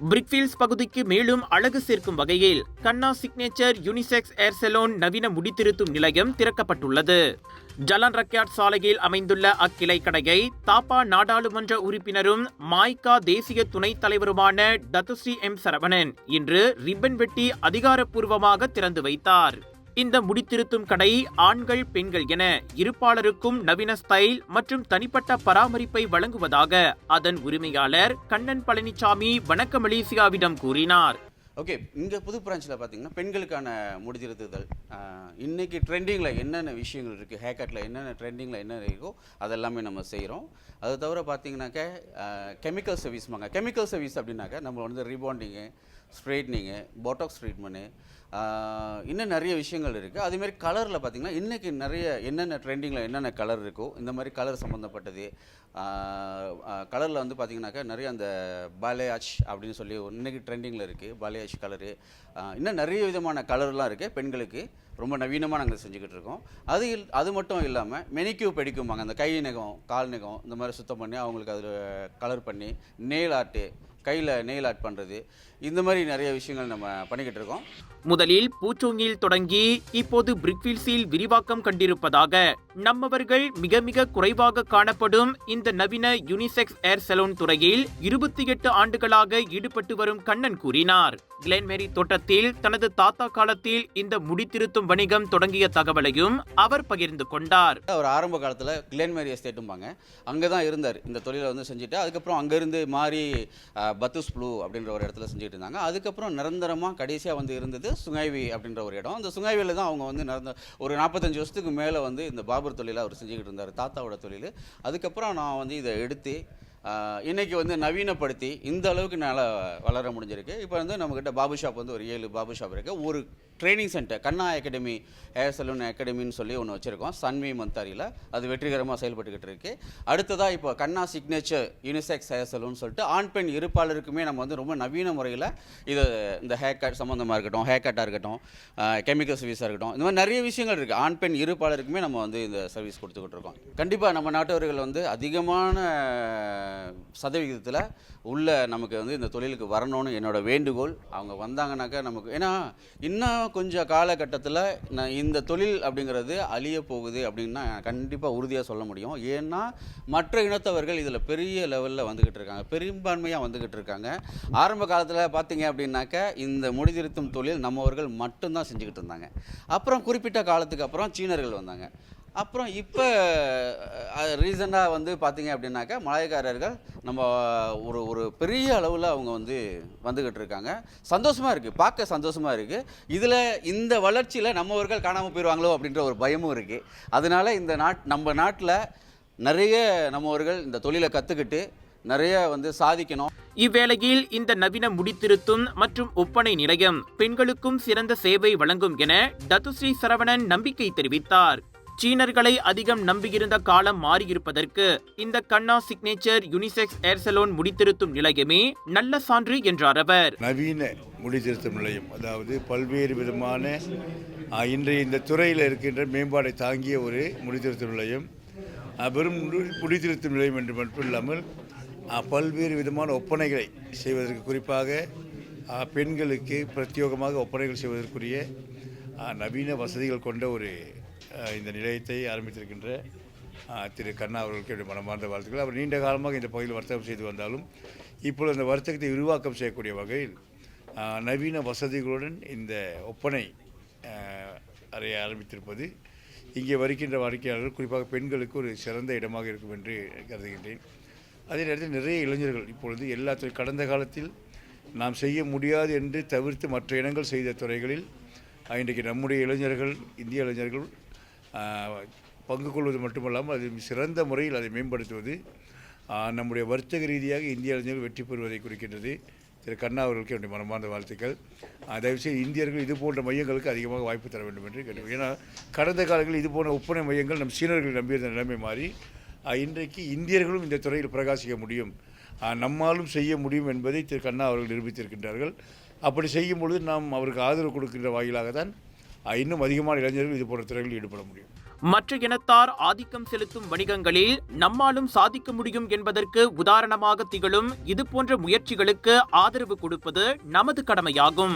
Brickfields பகுதிக்கு மேலும் அழகு சேர்க்கும் வகையில் கண்ணா சிக்னேச்சர் யூனிசெக்ஸ் ஏர் சலூன் நவீன முடித்திருத்தும் நிலையம் திறக்கப்பட்டுள்ளது. ஜலான் ரக்யாட் சாலையில் அமைந்துள்ள அக்கிளை கடையை தாப்பா நாடாளுமன்ற உறுப்பினரும் மாய்கா தேசிய துணைத் தலைவருமான டத்துஸ்ரீ எம் சரவணன் இன்று ரிப்பன் வெட்டி அதிகாரப்பூர்வமாக திறந்து வைத்தார். இந்த முடித்திருத்தும் கடை ஆண்கள் பெண்கள் என இருப்பாளருக்கும் நவீன ஸ்டைல் மற்றும் தனிப்பட்ட பராமரிப்பை வழங்குவதாக அதன் உரிமையாளர் கண்ணன் பழனிசாமி வணக்க மலேசியாவிடம் கூறினார். ஓகே, இங்கே புது பிரான்ச்சில் பார்த்தீங்கன்னா பெண்களுக்கான முடித்திருத்துதல் இன்றைக்கி ட்ரெண்டிங்கில் என்னென்ன விஷயங்கள் இருக்குது, ஹேர் கட்டில் என்னென்ன ட்ரெண்டிங்கில் என்ன இருக்கோ அதெல்லாமே நம்ம செய்கிறோம். அது தவிர பார்த்தீங்கன்னாக்க கெமிக்கல் சர்வீஸ்மாங்க. கெமிக்கல் சர்வீஸ் அப்படின்னாக்க நம்ம வந்து ரீபாண்டிங்கு, ஸ்ட்ரெயிட்னிங்கு, போட்டாக்ஸ் ட்ரீட்மெண்ட்டு, இன்னும் நிறைய விஷயங்கள் இருக்குது. அதேமாதிரி கலரில் பார்த்திங்கன்னா இன்றைக்கி நிறைய என்னென்ன ட்ரெண்டிங்கில் என்னென்ன கலர் இருக்கோ இந்த மாதிரி கலர் சம்மந்தப்பட்டது. கலரில் வந்து பார்த்திங்கனாக்கா நிறைய அந்த பாலேயாச் அப்படின்னு சொல்லி இன்றைக்கி ட்ரெண்டிங்கில் இருக்குது பாலேயாச் கலரு. இன்னும் நிறைய விதமான கலர்லாம் இருக்குது. பெண்களுக்கு ரொம்ப நவீனமாக நாங்கள் செஞ்சுக்கிட்டு இருக்கோம். அது மட்டும் இல்லாமல் மெனிக்யூ பெடிக்கும்பாங்க, அந்த கை நகம் கால் நகம் இந்த மாதிரி சுத்தம் பண்ணி அவங்களுக்கு அதில் கலர் பண்ணி நெயில் ஆர்ட்டு, கையில் நெயில் ஆர்ட் பண்ணுறது, இந்த மாதிரி நிறைய விஷயங்கள் நம்ம பண்ணிக்கிட்டு இருக்கோம். முதலில் பூச்சோங்கில் தொடங்கி இப்போது பிரிக்ஃபீல்ட்ஸில் விரிவாக்கம் கண்டிருப்பதாக நம்மவர்கள் மிக மிக குறைவாக காணப்படும் இந்த நவீன யூனிசெக்ஸ் ஏர் சலூன் துறையில் 28 ஆண்டுகளாக ஈடுபட்டு வரும் கண்ணன் கூறினார். கிளென்மேரி தோட்டத்தில் தனது தாத்தா காலத்தில் இந்த முடித்திருத்தும் வணிகம் தொடங்கிய தகவலையும் அவர் பகிர்ந்து கொண்டார். அவர் ஆரம்ப காலத்தில் கிளென்மேரி எஸ்டேட்டும்பாங்க, அங்கே தான் இருந்தார். இந்த தொழிலை வந்து செஞ்சுட்டு அதுக்கப்புறம் அங்கேருந்து மாறி பத்துஸ் ப்ளூ அப்படின்ற ஒரு இடத்துல செஞ்சுட்டு இருந்தாங்க. அதுக்கப்புறம் நிரந்தரமாக கடைசியாக வந்து இருந்தது சுங்கைவி அப்படின்ற ஒரு இடம். அந்த சுங்கைவியில் தான் அவங்க வந்து ஒரு 45 வருஷத்துக்கு மேலே வந்து இந்த பாபர் தொழிலை அவர் செஞ்சுக்கிட்டு இருந்தார், தாத்தாவோட தொழில். அதுக்கப்புறம் நான் வந்து இதை எடுத்து இன்றைக்கி வந்து நவீனப்படுத்தி இந்த அளவுக்கு நல்லா வளர முடிஞ்சிருக்கு. இப்போ வந்து நம்மக்கிட்ட பாபு ஷாப் வந்து ஒரு 7 பாபு ஷாப் இருக்குது. ஒரு ட்ரைனிங் சென்டர் கண்ணா அகாடமி ஹேர் சலூன் அகாடமின்னு சொல்லி ஒன்று வச்சுருக்கோம் சன்வி மந்தாரியில். அது வெற்றிகரமாக செயல்பட்டுக்கிட்டு இருக்குது. அடுத்ததாக இப்போ கண்ணா சிக்னேச்சர் யூனிசெக்ஸ் ஹேர் சலூன் சொல்லிட்டு ஆண் பெண் இருப்பாளருக்குமே நம்ம வந்து ரொம்ப நவீன முறையில் இது இந்த ஹேர் கட் சம்மந்தமாக இருக்கட்டும், ஹேர் கட்டாக இருக்கட்டும், கெமிக்கல் சர்வீஸாக இருக்கட்டும், இந்த மாதிரி நிறைய விஷயங்கள் இருக்குது. ஆண் பெண் இருப்பாளருக்குமே நம்ம வந்து இந்த சர்வீஸ் கொடுத்துக்கிட்டு இருக்கோம். கண்டிப்பாக நம்ம நாட்டவர்கள் வந்து அதிகமான சதவிகிதத்தில் உள்ள நமக்கு வந்து இந்த தொழிலுக்கு வரணும்னு என்னோடய வேண்டுகோள். அவங்க வந்தாங்கனாக்கா நமக்கு, ஏன்னா இன்னும் கொஞ்சம் காலகட்டத்தில் இந்த தொழில் அப்படிங்கிறது அழிய போகுது அப்படின்னா கண்டிப்பாக உறுதியாக சொல்ல முடியும். ஏன்னா மற்ற இனத்தவர்கள் இதில் பெரிய லெவலில் வந்துக்கிட்டு இருக்காங்க, பெரும்பான்மையாக வந்துக்கிட்டு இருக்காங்க. ஆரம்ப காலத்தில் பார்த்தீங்க அப்படின்னாக்கா இந்த முடிதிருத்தும் தொழில் நம்மவர்கள் மட்டும்தான் செஞ்சுக்கிட்டு இருந்தாங்க. அப்புறம் குறிப்பிட்ட காலத்துக்கு அப்புறம் சீனர்கள் வந்தாங்க. அப்புறம் இப்போ ரீசெண்டாக வந்து பார்த்தீங்க அப்படின்னாக்கா மலாய்க்காரர்கள் நம்ம ஒரு பெரிய அளவில் அவங்க வந்து வந்துக்கிட்டு இருக்காங்க. சந்தோஷமாக இருக்குது, பார்க்க சந்தோஷமாக இருக்குது. இதில் இந்த வளர்ச்சியில் நம்மவர்கள் காணாமல் போயிடுவாங்களோ அப்படின்ற ஒரு பயமும் இருக்குது. அதனால் இந்த நம்ம நாட்டில் நிறைய நம்மவர்கள் இந்த தொழிலை கற்றுக்கிட்டு நிறைய வந்து சாதிக்கணும். இவ்வேளையில் இந்த நவீன முடித்திருத்தும் மற்றும் ஒப்பனை நிலையம் பெண்களுக்கும் சிறந்த சேவை வழங்கும் என டத்துஸ்ரீ சரவணன் நம்பிக்கை தெரிவித்தார். சீனர்களை அதிகம் நம்பியிருந்த காலம் மாறியிருப்பதற்கு இந்த கண்ணா சிக்னேச்சர் யூனிசெக்ஸ் ஏர் சலூன் முடித்திருத்தும் நிலையமே நல்ல சான்று என்றார் அவர். நவீன முடித்திருத்தும் நிலையம், அதாவது பல்வேறு விதமான இன்றைய இந்த துறையில் இருக்கின்ற மேம்பாடை தாங்கிய ஒரு முடித்திருத்தும் நிலையம். வெறும் முடித்திருத்தும் நிலையம் என்று மட்டும் இல்லாமல் பல்வேறு விதமான ஒப்பனைகளை செய்வதற்கு, குறிப்பாக பெண்களுக்கு பிரத்யேகமாக ஒப்பனைகள் செய்வதற்குரிய நவீன வசதிகள் கொண்ட ஒரு இந்த நிலையத்தை ஆரம்பித்திருக்கின்ற திரு கண்ணா அவர்களுக்கு என்னுடைய மனமார்ந்த வாழ்த்துக்கள். அவர் நீண்ட காலமாக இந்த பகுதியில் வர்த்தகம் செய்து வந்தாலும் இப்பொழுது அந்த வர்த்தகத்தை விரிவாக்கம் செய்யக்கூடிய வகையில் நவீன வசதிகளுடன் இந்த ஒப்பனை அறையை ஆரம்பித்திருப்பது இங்கே வருகின்ற வாடிக்கையாளர்கள், குறிப்பாக பெண்களுக்கு ஒரு சிறந்த இடமாக இருக்கும் என்று கருதுகின்றேன். அதே நேரத்தில் நிறைய இளைஞர்கள் இப்பொழுது எல்லா கடந்த காலத்தில் நாம் செய்ய முடியாது என்று தவிர்த்து மற்ற இனங்கள் செய்த துறைகளில் இன்றைக்கு நம்முடைய இளைஞர்கள், இந்திய இளைஞர்கள் பங்கு கொள்வது மட்டுமல்லாமல் அது சிறந்த முறையில் அதை மேம்படுத்துவது நம்முடைய வர்த்தக ரீதியாக இந்திய இளைஞர்கள் வெற்றி பெறுவதை குறிக்கின்றது. திரு கண்ணா அவர்களுக்கு என்னுடைய மனமார்ந்த வாழ்த்துக்கள். தயவுசெய்து இந்தியர்கள் இது போன்ற மையங்களுக்கு அதிகமாக வாய்ப்பு தர வேண்டும் என்று கேட்டு, ஏன்னா கடந்த காலங்களில் இது போன்ற ஒப்பனை மையங்கள் நம் சீனர்கள் நம்பியிருந்த நிலைமை மாறி இன்றைக்கு இந்தியர்களும் இந்த துறையில் பிரகாசிக்க முடியும், நம்மாலும் செய்ய முடியும் என்பதை திரு கண்ணா அவர்கள் நிரூபித்திருக்கின்றார்கள். அப்படி செய்யும் பொழுது நாம் அவருக்கு ஆதரவு கொடுக்கின்ற வாயிலாக தான் இன்னும் அதிகமான இளைஞர்கள் இது போன்ற துறைகளில் ஈடுபட முடியும். மற்ற இனத்தார் ஆதிக்கம் செலுத்தும் வணிகங்களில் நம்மாலும் சாதிக்க முடியும் என்பதற்கு உதாரணமாக திகழும் இதுபோன்ற முயற்சிகளுக்கு ஆதரவு கொடுப்பது நமது கடமையாகும்.